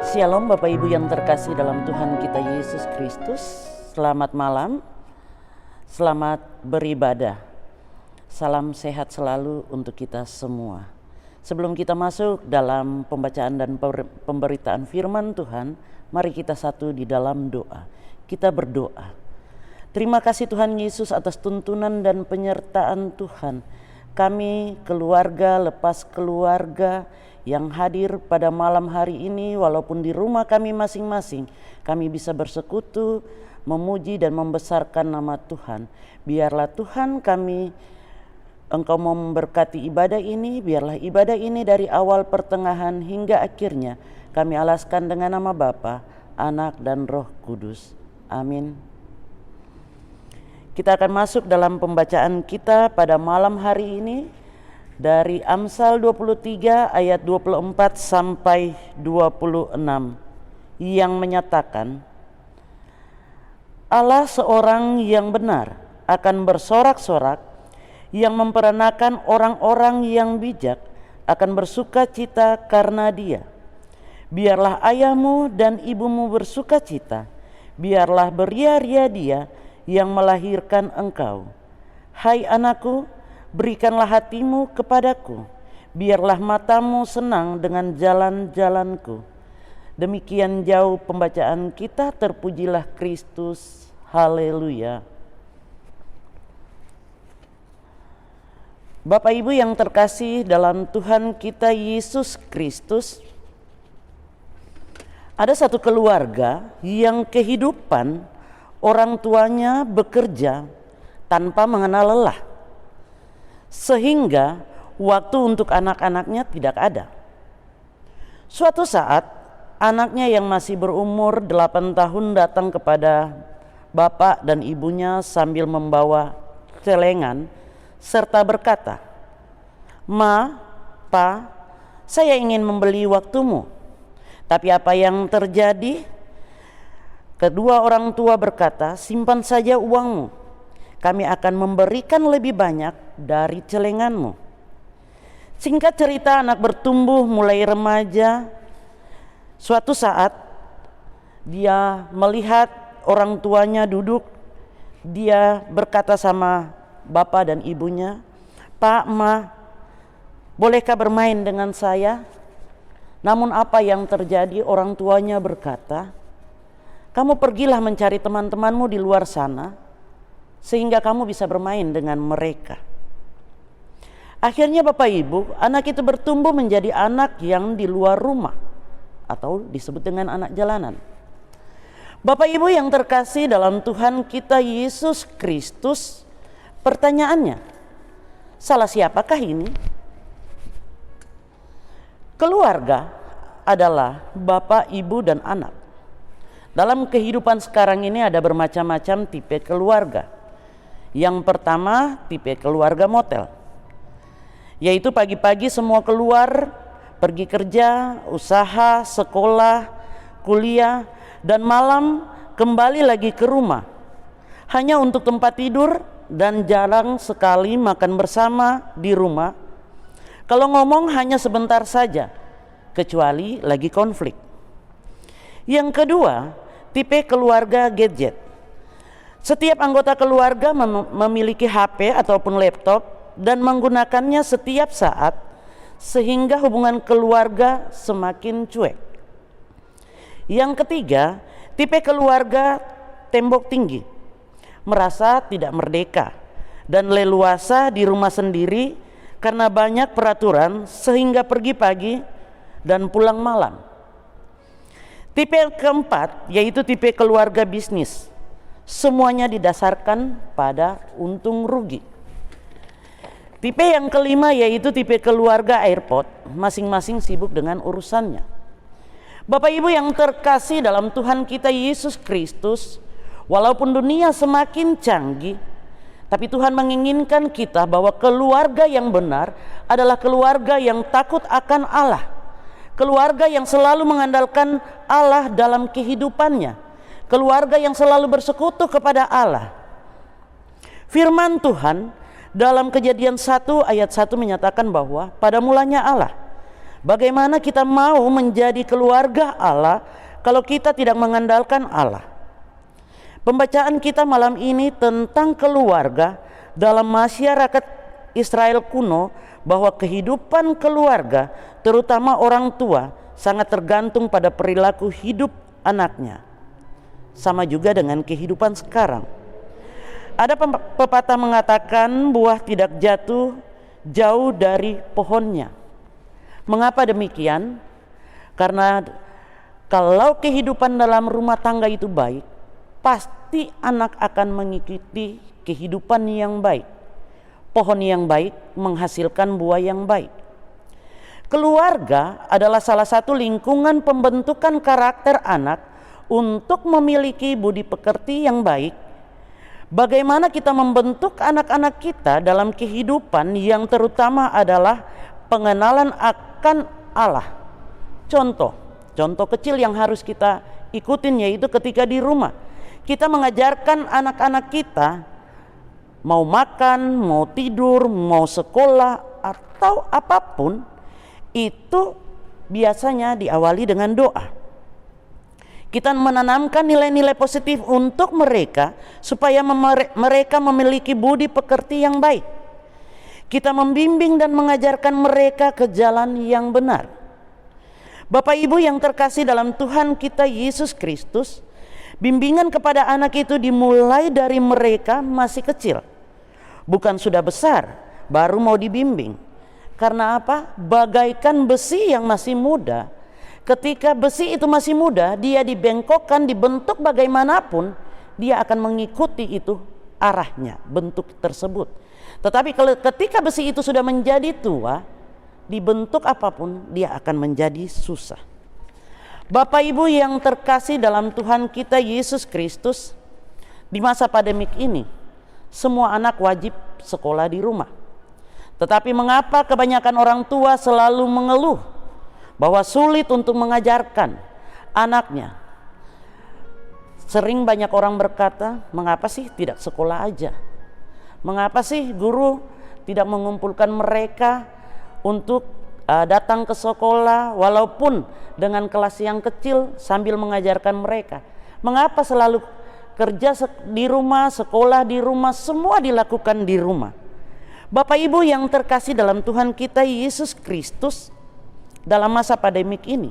Shalom Bapak Ibu yang terkasih dalam Tuhan kita Yesus Kristus. Selamat malam, selamat beribadah. Salam sehat selalu untuk kita semua. Sebelum kita masuk dalam pembacaan dan pemberitaan firman Tuhan, mari kita satu di dalam doa. Kita berdoa. Terima kasih Tuhan Yesus atas tuntunan dan penyertaan Tuhan. Kami keluarga lepas keluarga yang hadir pada malam hari ini, walaupun di rumah kami masing-masing, kami bisa bersekutu, memuji dan membesarkan nama Tuhan. Biarlah Tuhan kami, Engkau memberkati ibadah ini, biarlah ibadah ini dari awal pertengahan hingga akhirnya kami alaskan dengan nama Bapa, Anak dan Roh Kudus. Amin. Kita akan masuk dalam pembacaan kita pada malam hari ini dari Amsal 23 ayat 24 sampai 26 yang menyatakan, Allah seorang yang benar akan bersorak-sorak, yang memperanakan orang-orang yang bijak akan bersuka cita karena dia. Biarlah ayahmu dan ibumu bersuka cita, biarlah beria-ria dia yang melahirkan engkau. Hai anakku, berikanlah hatimu kepadaku, biarlah matamu senang dengan jalan-jalanku. Demikian jauh pembacaan kita, terpujilah Kristus. Haleluya. Bapak Ibu yang terkasih dalam Tuhan kita Yesus Kristus, ada satu keluarga yang kehidupan orang tuanya bekerja tanpa mengenal lelah, sehingga waktu untuk anak-anaknya tidak ada. Suatu saat anaknya yang masih berumur 8 tahun datang kepada bapak dan ibunya sambil membawa celengan serta berkata, "Ma, Pa, saya ingin membeli waktumu." Tapi apa yang terjadi? Kedua orang tua berkata, "Simpan saja uangmu, kami akan memberikan lebih banyak dari celenganmu." Singkat cerita, anak bertumbuh mulai remaja. Suatu saat dia melihat orang tuanya duduk. Dia berkata sama bapak dan ibunya, "Pak, Ma, bolehkah bermain dengan saya?" Namun apa yang terjadi? Orang tuanya berkata, "Kamu pergilah mencari teman-temanmu di luar sana, sehingga kamu bisa bermain dengan mereka." Akhirnya Bapak Ibu, anak itu bertumbuh menjadi anak yang di luar rumah, atau disebut dengan anak jalanan. Bapak Ibu yang terkasih dalam Tuhan kita Yesus Kristus, pertanyaannya, salah siapakah ini? Keluarga adalah bapak, ibu, dan anak. Dalam kehidupan sekarang ini ada bermacam-macam tipe keluarga. Yang pertama, tipe keluarga motel, yaitu pagi-pagi semua keluar, pergi kerja, usaha, sekolah, kuliah, dan malam kembali lagi ke rumah, hanya untuk tempat tidur dan jarang sekali makan bersama di rumah. Kalau ngomong hanya sebentar saja, kecuali lagi konflik. Yang kedua, tipe keluarga gadget. Setiap anggota keluarga memiliki HP ataupun laptop dan menggunakannya setiap saat, sehingga hubungan keluarga semakin cuek. Yang ketiga, tipe keluarga tembok tinggi, merasa tidak merdeka dan leluasa di rumah sendiri karena banyak peraturan, sehingga pergi pagi dan pulang malam. Tipe keempat yaitu tipe keluarga bisnis. Semuanya didasarkan pada untung rugi. Tipe yang kelima yaitu tipe keluarga airport, masing-masing sibuk dengan urusannya. Bapak Ibu yang terkasih dalam Tuhan kita Yesus Kristus, walaupun dunia semakin canggih, tapi Tuhan menginginkan kita bahwa keluarga yang benar adalah keluarga yang takut akan Allah, keluarga yang selalu mengandalkan Allah dalam kehidupannya, keluarga yang selalu bersekutu kepada Allah. Firman Tuhan dalam Kejadian 1 ayat 1 menyatakan bahwa pada mulanya Allah, Bagaimana kita mau menjadi keluarga Allah kalau kita tidak mengandalkan Allah? Pembacaan kita malam ini tentang keluarga dalam masyarakat Israel kuno, bahwa kehidupan keluarga, terutama orang tua, sangat tergantung pada perilaku hidup anaknya. Sama juga dengan kehidupan sekarang. Ada pepatah mengatakan buah tidak jatuh jauh dari pohonnya. Mengapa demikian? Karena kalau kehidupan dalam rumah tangga itu baik, pasti anak akan mengikuti kehidupan yang baik. Pohon yang baik menghasilkan buah yang baik. Keluarga adalah salah satu lingkungan pembentukan karakter anak untuk memiliki budi pekerti yang baik. Bagaimana kita membentuk anak-anak kita dalam kehidupan yang terutama adalah pengenalan akan Allah. Contoh kecil yang harus kita ikutin yaitu ketika di rumah kita mengajarkan anak-anak kita mau makan, mau tidur, mau sekolah atau apapun, itu biasanya diawali dengan doa. Kita menanamkan nilai-nilai positif untuk mereka supaya mereka memiliki budi pekerti yang baik. Kita membimbing dan mengajarkan mereka ke jalan yang benar. Bapak Ibu yang terkasih dalam Tuhan kita Yesus Kristus, bimbingan kepada anak itu dimulai dari mereka masih kecil. Bukan sudah besar baru mau dibimbing. Karena apa? Bagaikan besi yang masih muda. Ketika besi itu masih muda, dia dibengkokkan, dibentuk bagaimanapun, dia akan mengikuti itu arahnya, bentuk tersebut. Tetapi ketika besi itu sudah menjadi tua, dibentuk apapun dia akan menjadi susah. Bapak Ibu yang terkasih dalam Tuhan kita Yesus Kristus, di masa pandemik ini semua anak wajib sekolah di rumah. Tetapi mengapa kebanyakan orang tua selalu mengeluh bahwa sulit untuk mengajarkan anaknya? Sering banyak orang berkata, mengapa sih tidak sekolah aja? Mengapa sih guru tidak mengumpulkan mereka untuk datang ke sekolah walaupun dengan kelas yang kecil sambil mengajarkan mereka? Mengapa selalu kerja di rumah, sekolah di rumah, semua dilakukan di rumah? Bapak Ibu yang terkasih dalam Tuhan kita Yesus Kristus, dalam masa pandemik ini,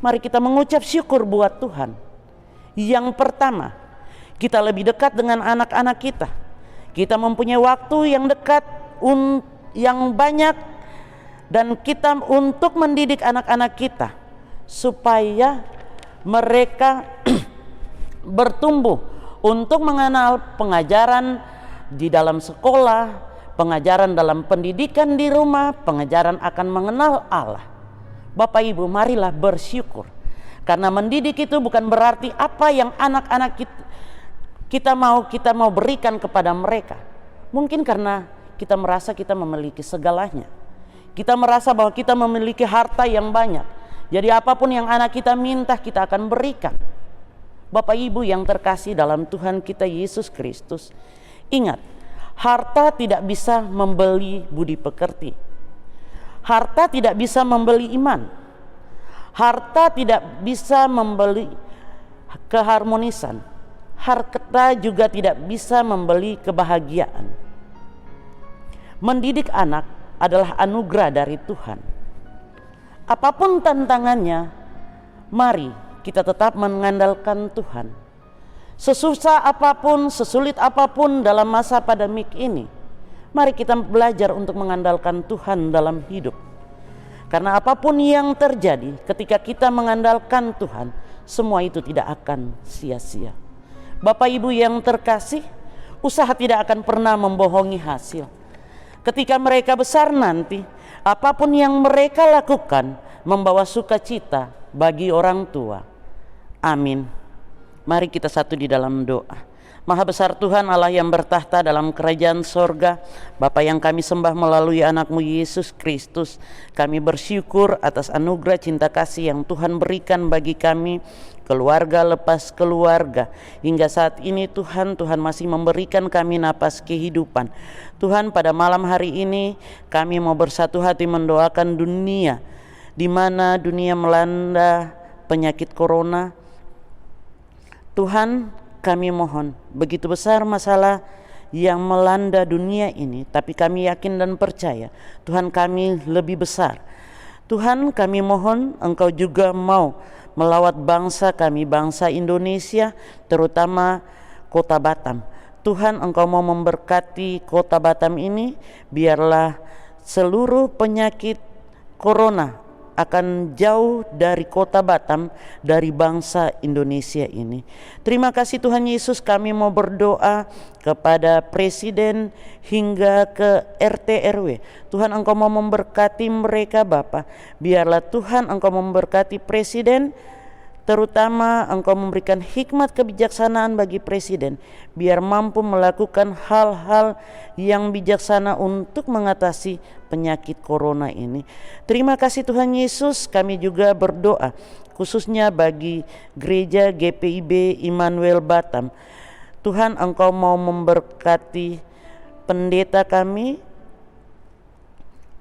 mari kita mengucap syukur buat Tuhan. Yang pertama, kita lebih dekat dengan anak-anak kita. Kita mempunyai waktu yang dekat, yang banyak, dan kita untuk mendidik anak-anak kita supaya mereka bertumbuh untuk mengenal pengajaran di dalam sekolah, pengajaran dalam pendidikan di rumah, pengajaran akan mengenal Allah. Bapak Ibu, marilah bersyukur, karena mendidik itu bukan berarti apa yang anak-anak kita mau berikan kepada mereka. Mungkin karena kita merasa kita memiliki segalanya, kita merasa bahwa kita memiliki harta yang banyak, jadi apapun yang anak kita minta kita akan berikan. Bapak Ibu yang terkasih dalam Tuhan kita Yesus Kristus, ingat, harta tidak bisa membeli budi pekerti. Harta tidak bisa membeli iman. Harta tidak bisa membeli keharmonisan. Harta juga tidak bisa membeli kebahagiaan. Mendidik anak adalah anugerah dari Tuhan. Apapun tantangannya, mari kita tetap mengandalkan Tuhan. Sesusah apapun, sesulit apapun dalam masa pandemik ini, mari kita belajar untuk mengandalkan Tuhan dalam hidup. Karena apapun yang terjadi ketika kita mengandalkan Tuhan, semua itu tidak akan sia-sia. Bapak Ibu yang terkasih, usaha tidak akan pernah membohongi hasil. Ketika mereka besar nanti, apapun yang mereka lakukan membawa sukacita bagi orang tua. Amin. Mari kita satu di dalam doa. Maha besar Tuhan Allah yang bertahta dalam kerajaan sorga, Bapa yang kami sembah melalui anak-Mu Yesus Kristus, kami bersyukur atas anugerah cinta kasih yang Tuhan berikan bagi kami, keluarga lepas keluarga. Hingga saat ini Tuhan masih memberikan kami napas kehidupan. Tuhan, pada malam hari ini kami mau bersatu hati mendoakan dunia di mana dunia melanda penyakit corona. Tuhan, kami mohon, begitu besar masalah yang melanda dunia ini, tapi kami yakin dan percaya Tuhan kami lebih besar. Tuhan, kami mohon Engkau juga mau melawat bangsa kami, bangsa Indonesia, terutama Kota Batam. Tuhan, Engkau mau memberkati Kota Batam ini, biarlah seluruh penyakit corona akan jauh dari Kota Batam, dari bangsa Indonesia ini. Terima kasih Tuhan Yesus, kami mau berdoa kepada Presiden hingga ke RT RW. Tuhan, Engkau mau memberkati mereka Bapa. Biarlah Tuhan Engkau memberkati Presiden, terutama Engkau memberikan hikmat kebijaksanaan bagi Presiden, biar mampu melakukan hal-hal yang bijaksana untuk mengatasi penyakit corona ini. Terima kasih Tuhan Yesus, kami juga berdoa khususnya bagi gereja GPIB Immanuel Batam. Tuhan, Engkau mau memberkati pendeta kami.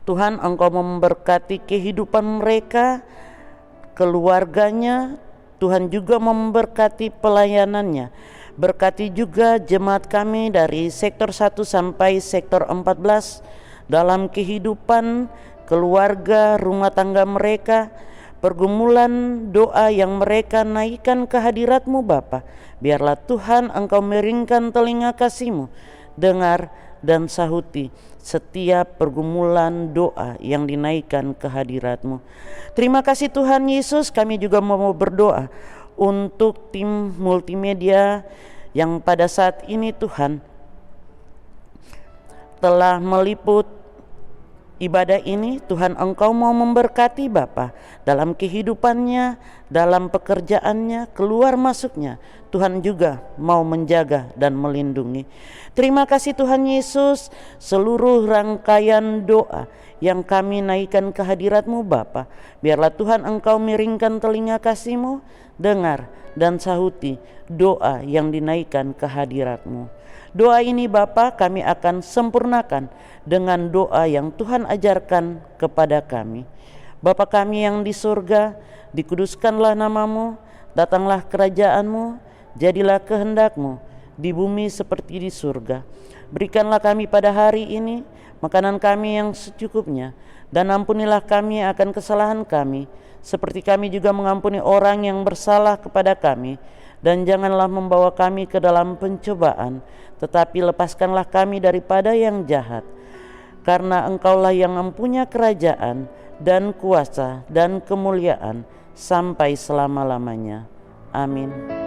Tuhan, Engkau memberkati kehidupan mereka, keluarganya. Tuhan juga memberkati pelayanannya. Berkati juga jemaat kami dari sektor 1 sampai sektor 14 dalam kehidupan keluarga, rumah tangga mereka, pergumulan doa yang mereka naikkan ke hadirat-Mu Bapa. Biarlah Tuhan Engkau miringkan telinga kasih-Mu, dengar dan sahuti setiap pergumulan doa yang dinaikkan ke hadirat-Mu. Terima kasih Tuhan Yesus, kami juga mau berdoa untuk tim multimedia yang pada saat ini Tuhan telah meliput ibadah ini. Tuhan, Engkau mau memberkati Bapa dalam kehidupannya, dalam pekerjaannya, keluar masuknya. Tuhan juga mau menjaga dan melindungi. Terima kasih Tuhan Yesus, seluruh rangkaian doa yang kami naikkan ke hadirat-Mu Bapa, biarlah Tuhan Engkau miringkan telinga kasih-Mu, dengar dan sahuti doa yang dinaikkan ke hadirat-Mu. Doa ini Bapa kami akan sempurnakan dengan doa yang Tuhan ajarkan kepada kami. Bapa kami yang di surga, dikuduskanlah nama-Mu, datanglah kerajaan-Mu, jadilah kehendak-Mu di bumi seperti di surga. Berikanlah kami pada hari ini makanan kami yang secukupnya, dan ampunilah kami akan kesalahan kami, seperti kami juga mengampuni orang yang bersalah kepada kami. Dan janganlah membawa kami ke dalam pencobaan, tetapi lepaskanlah kami daripada yang jahat. Karena Engkaulah yang mempunyai kerajaan dan kuasa dan kemuliaan sampai selama-lamanya. Amin.